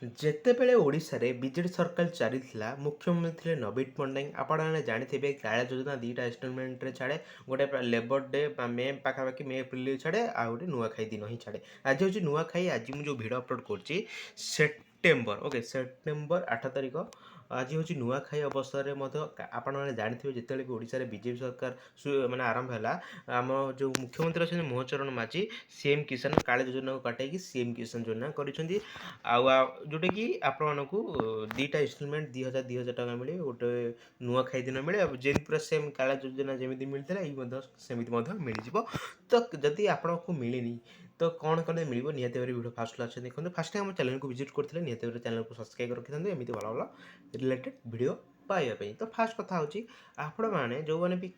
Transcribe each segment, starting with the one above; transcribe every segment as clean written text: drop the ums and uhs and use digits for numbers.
ଯେତେବେଳେ ଓଡ଼ିଶାରେ ବିଜେଡ଼ି ସରକାର ଚାଲିଥିଲା ମୁଖ୍ୟମନ୍ତ୍ରୀ ଥିଲେ ନବୀନ ପଟ୍ଟନାୟକ। ଆପଣମାନେ ଜାଣିଥିବେ କାଳିଆ ଯୋଜନା ଦୁଇଟା ଇନଷ୍ଟଲମେଣ୍ଟରେ ଛାଡ଼େ। ଗୋଟେ ଲେବର ଡେ ବା ମେ ପାଖାପାଖି ମେ ଏପ୍ରିଲରେ ଛାଡ଼େ, ଆଉ ଗୋଟେ ନୂଆଖାଇ ଦିନ ହିଁ ଛାଡ଼େ। ଆଜି ହେଉଛି ନୂଆଖାଇ। ଆଜି ମୁଁ ଯେଉଁ ଭିଡ଼ିଓ ଅପଲୋଡ଼ କରୁଛି ସେପ୍ଟେମ୍ବର 8 ତାରିଖ। ଆଜି ହେଉଛି ନୂଆଖାଇ ଅବସରରେ ମଧ୍ୟ ଆପଣମାନେ ଜାଣିଥିବେ ଯେତେବେଳେ ବି ଓଡ଼ିଶାରେ ବିଜେପି ସରକାର ମାନେ ଆରମ୍ଭ ହେଲା, ଆମ ଯେଉଁ ମୁଖ୍ୟମନ୍ତ୍ରୀ ଅଛନ୍ତି ମୋହନ ମାଝୀ ସିଏମ୍ କିଷାନ କାଳିଆ ଯୋଜନାକୁ କାଟେଇକି ସିଏମ୍ କିଷାନ ଯୋଜନା କରିଛନ୍ତି। ଯେଉଁଟାକି ଆପଣମାନଙ୍କୁ ଦୁଇଟା ଇନଷ୍ଟଲମେଣ୍ଟ 2,000 ଟଙ୍କା ମିଳେ। ଗୋଟେ ନୂଆଖାଇ ଦିନ ମିଳେ, ଆଉ ଯେମିତି ପୁରା ସେମ୍ କାଳିଆ ଯୋଜନା ଯେମିତି ମିଳିଥିଲା ଏଇ ମଧ୍ୟ ସେମିତି ମଧ୍ୟ ମିଳିଯିବ। ତ ଯଦି ଆପଣଙ୍କୁ ମିଳିନି ତ କ'ଣ କଲେ ମିଳିବ, ନିହାତି ଭାବରେ ଭିଡ଼ିଓ ଫାଷ୍ଟ କ୍ଲାସ୍ ଦେଖନ୍ତୁ। ଫାଷ୍ଟ ଆମ ଚ୍ୟାନେଲକୁ ଭିଜିଟ୍ କରିଥିଲେ ନିହାତି ଭାବରେ ଚ୍ୟାନେଲକୁ ସବସ୍କ୍ରାଇବ୍ ରଖିଥାନ୍ତୁ ଏମିତି ଭଲ ଭଲ ରିଲେଟେଡ୍ ଭିଡ଼ିଓ ପାଇବା ପାଇଁ। ତ ଫାଷ୍ଟ କଥା ହେଉଛି ଆପଣମାନେ ଯେଉଁମାନେ ବି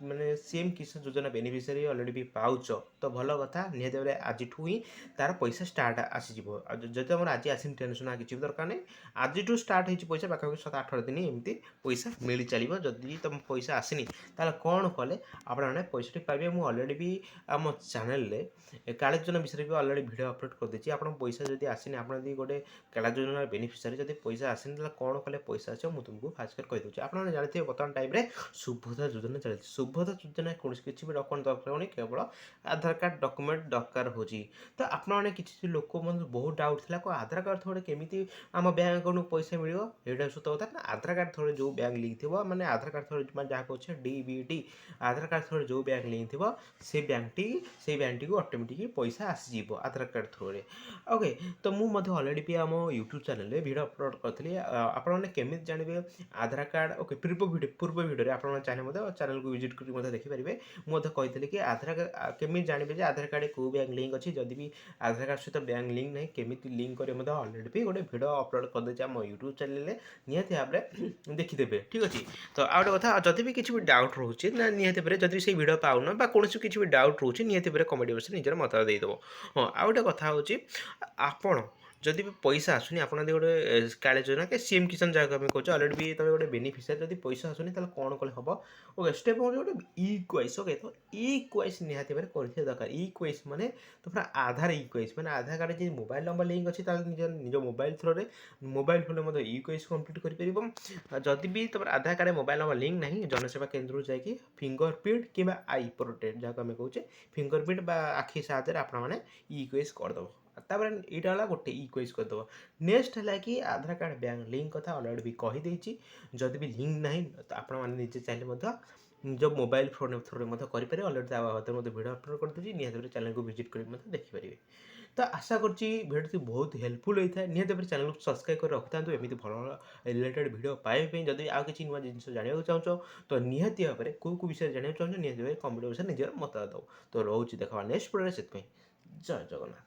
ମାନେ ସିଏମ୍ କିଷାନ ଯୋଜନା ବେନିଫିସିଆରୀ ଅଲରେଡ଼ି ବି ପାଉଛ, ତ ଭଲ କଥା। ନିହାତି ଭାବରେ ଆଜିଠୁ ହିଁ ତା'ର ପଇସା ଷ୍ଟାର୍ଟ ଆସିଯିବ। ଆଉ ଯଦି ଆମର ଆଜି ଆସିନି ଟେନସନ୍ କିଛି ବି ଦରକାର ନାହିଁ। ଆଜିଠୁ ଷ୍ଟାର୍ଟ ହେଇଛି ପଇସା, ପାଖାପାଖି 7-8 ଦିନ ଏମିତି ପଇସା ମିଳି ଚାଲିବ। ଯଦି ତୁମ ପଇସା ଆସିନି ତାହେଲେ କ'ଣ କଲେ ଆପଣମାନେ ପଇସାଟି ପାଇବେ। ମୁଁ ଅଲରେଡ଼ି ବି ଆମ ଚ୍ୟାନେଲରେ କାଳିଆ ଯୋଜନା ବିଷୟରେ ବି ଅଲରେଡ଼ି ଭିଡ଼ିଓ ଅପଲୋଡ଼ କରିଦେଇଛି। ଆପଣଙ୍କ ପଇସା ଯଦି ଆସିନି, ଆପଣ ଯଦି ଗୋଟେ କାଳିଆ ଯୋଜନାର ବେନିଫିସିଆରୀ ଯଦି ପଇସା ଆସିନି ତାହେଲେ କ'ଣ କଲେ ପଇସା ଆସିବ ମୁଁ ତୁମକୁ ଫାଷ୍ଟ କରି କହିଦେଉଛି। ଆପଣମାନେ ଜାଣିଥିବେ ବର୍ତ୍ତମାନ ଟାଇମ୍ରେ ସୁଭଦ୍ରା ଯୋଜନା ଚାଲିଛି। ସୁଭଦ୍ରା ଯୋଜନା କୌଣସି କିଛି ବି ଡକ୍ୟୁମେଣ୍ଟ ଦରକାର ହେଉନି, କେବଳ ଆଧାର କାର୍ଡ଼ ଡକ୍ୟୁମେଣ୍ଟ ଦରକାର ହେଉଛି। ତ ଆପଣମାନେ କିଛି ଲୋକ ମଧ୍ୟ ବହୁତ ଡାଉଟ୍ ଥିଲା ଆଧାର କାର୍ଡ଼ ଥୋଡ଼େ କେମିତି ଆମ ବ୍ୟାଙ୍କ ଆକାଉଣ୍ଟକୁ ପଇସା ମିଳିବ। ଏଇଟା ସତ କଥା ନା। ଆଧାର କାର୍ଡ଼ ଥୋଡ଼େ ଯେଉଁ ବ୍ୟାଙ୍କ ଲିଙ୍କ ଥିବ, ମାନେ ଆଧାର କାର୍ଡ଼ ଥୋଡ଼େ ମାନେ ଯାହା କହୁଛେ DBT, ଆଧାର କାର୍ଡ଼ ଥୋଡ଼େ ଯେଉଁ ବ୍ୟାଙ୍କ ଲିଙ୍କ ଥିବ ସେଇ ବ୍ୟାଙ୍କଟିକୁ ଅଟୋମେଟିକ୍ ପଇସା ଆସିଯିବ ଆଧାର କାର୍ଡ଼ ଥ୍ରୋରେ। ଓକେ। ତ ମୁଁ ମଧ୍ୟ ଅଲରେଡ଼ି ବି ଆମ ୟୁଟ୍ୟୁବ୍ ଚ୍ୟାନେଲରେ ଭିଡ଼ିଓ ଅପଲୋଡ଼ କରିଥିଲି। ଆପଣମାନେ କେମିତି ଜାଣିବେ ଆଧାର କାର୍ଡ଼। ଓକେ, ପୂର୍ବ ଭିଡ଼ିଓରେ ଆପଣମାନେ ଚାହିଁଲେ ମଧ୍ୟ ଚ୍ୟାନେଲକୁ ଭିଜିଟ୍ କରି ମଧ୍ୟ ଦେଖିପାରିବେ। ମୁଁ ମଧ୍ୟ କହିଥିଲି କି ଆଧାର କେମିତି ଜାଣିବେ ଯେ ଆଧାର କାର୍ଡ଼ରେ କେଉଁ ବ୍ୟାଙ୍କ ଲିଙ୍କ ଅଛି। ଯଦି ବି ଆଧାର କାର୍ଡ଼ ସହିତ ବ୍ୟାଙ୍କ ଲିଙ୍କ ନାହିଁ କେମିତି ଲିଙ୍କ କରିବେ ମଧ୍ୟ ଅଲରେଡ଼ି ବି ଗୋଟେ ଭିଡ଼ିଓ ଅପଲୋଡ଼ କରିଦେଇଛି ଆମ ୟୁଟ୍ୟୁବ୍ ଚ୍ୟାନେଲରେ, ନିହାତି ଭାବରେ ଦେଖିଦେବେ। ଠିକ୍ ଅଛି। ତ ଆଉ ଗୋଟେ କଥା, ଯଦି ବି କିଛି ବି ଡାଉଟ୍ ରହୁଛି ନା ନିହାତି ଭାବରେ ଯଦି ବି ସେଇ ଭିଡ଼ିଓ ପାଉନ ବା କୌଣସି କିଛି ବି ଡାଉଟ୍ ରହୁଛି ନିହାତି ଭାବରେ କମେଣ୍ଟ ବକ୍ସରେ ନିଜର ମତାମତ ଦେଇଦେବ। ହଁ, ଆଉ ଗୋଟେ କଥା ହେଉଛି ଆପଣ ଯଦି ବି ପଇସା ଆସୁନି, ଆପଣ ଯଦି ଗୋଟେ କାଳିଆ ଯୋଜନା କି ସିଏମ୍ କିଷାନ ଯାହାକୁ ଆମେ କହୁଛୁ ଅଲରେଡ଼ି ବି ତମେ ଗୋଟେ ବେନିଫିସିଆରୀ, ଯଦି ପଇସା ଆସୁନି ତାହେଲେ କ'ଣ କଲେ ହେବ। ଓକେ, ଷ୍ଟେପ୍ ହେଉଛି ଗୋଟେ ଇକ୍ୱାଇସ୍। ଓକେ, ତ ଇକ୍ୱାଇସ୍ ନିହାତି ଭାବରେ କରିଥିବା ଦରକାର। ଇକ୍ୱାଇସ୍ ମାନେ ତୁମର ଆଧାର ଇକ୍ୱାଇସ୍ ମାନେ ଆଧାର କାର୍ଡ଼ରେ ଯଦି ମୋବାଇଲ ନମ୍ବର ଲିଙ୍କ ଅଛି ତାହେଲେ ନିଜ ମୋବାଇଲ ଥ୍ରୋରେ ମୋବାଇଲ ଫୋନରେ ମଧ୍ୟ ଇକ୍ୱାଇସ୍ କମ୍ପ୍ଲିଟ୍ କରିପାରିବ। ଯଦି ବି ତୁମର ଆଧାର କାର୍ଡ଼ରେ ମୋବାଇଲ ନମ୍ବର ଲିଙ୍କ ନାହିଁ, ଜନସେବା କେନ୍ଦ୍ରକୁ ଯାଇକି ଫିଙ୍ଗର ପ୍ରିଣ୍ଟ କିମ୍ବା ଆଇ ପ୍ରୋଟେକ୍ଟ ଯାହାକୁ ଆମେ କହୁଛେ ଫିଙ୍ଗର ପ୍ରିଣ୍ଟ ବା ଆଖି ସାହାଯ୍ୟରେ ଆପଣମାନେ ଇକ୍ୱାଇସ୍ କରିଦେବ। ତାପରେ ଏଇଟା ହେଲା ଗୋଟେ ଇକ୍ୱାଇସ୍ କରିଦେବ। ନେକ୍ସଟ ହେଲା କି ଆଧାର କାର୍ଡ଼ ବ୍ୟାଙ୍କ ଲିଙ୍କ କଥା ଅଲରେଡ଼ି ବି କହିଦେଇଛି। ଯଦି ବି ଲିଙ୍କ ନାହିଁ ତ ଆପଣମାନେ ନିଜେ ଚାହିଁଲେ ମଧ୍ୟ ନିଜ ମୋବାଇଲ ଫୋନ୍ ଥ୍ରୋରେ ମଧ୍ୟ କରିପାରିବେ। ଅଲରେଡ଼ି ତା ବାବଦରେ ମଧ୍ୟ ଭିଡ଼ିଓ ଅପଲୋଡ଼ କରିଦେଉଛି, ନିହାତି ଭାବରେ ଚ୍ୟାନେଲକୁ ଭିଜିଟ୍ କରି ମଧ୍ୟ ଦେଖିପାରିବେ। ତ ଆଶା କରୁଛି ଭିଡ଼ିଓଟି ବହୁତ ହେଲ୍ପଫୁଲ୍ ହୋଇଥାଏ। ନିହାତି ଭାବରେ ଚ୍ୟାନେଲକୁ ସବସ୍କ୍ରାଇବ୍ କରି ରଖିଥାନ୍ତୁ ଏମିତି ଭଲ ଭଲ ରିଲେଟେଡ୍ ଭିଡ଼ିଓ ପାଇବା ପାଇଁ। ଯଦି ଆଉ କିଛି ନୂଆ ଜିନିଷ ଜାଣିବାକୁ ଚାହୁଁଛ ତ ନିହାତି ଭାବରେ କେଉଁ ବିଷୟରେ ଜାଣିବାକୁ ଚାହୁଁଛ ନିହାତି ଭାବରେ କମେଣ୍ଟ ବକ୍ସରେ ନିଜର ମତାମତ ଦେବ। ତ ରହୁଛି ଦେଖା ନେକ୍ସଟ ଭିଡ଼ିଓରେ। ସେଥିପାଇଁ ଜୟ ଜଗନ୍ନାଥ।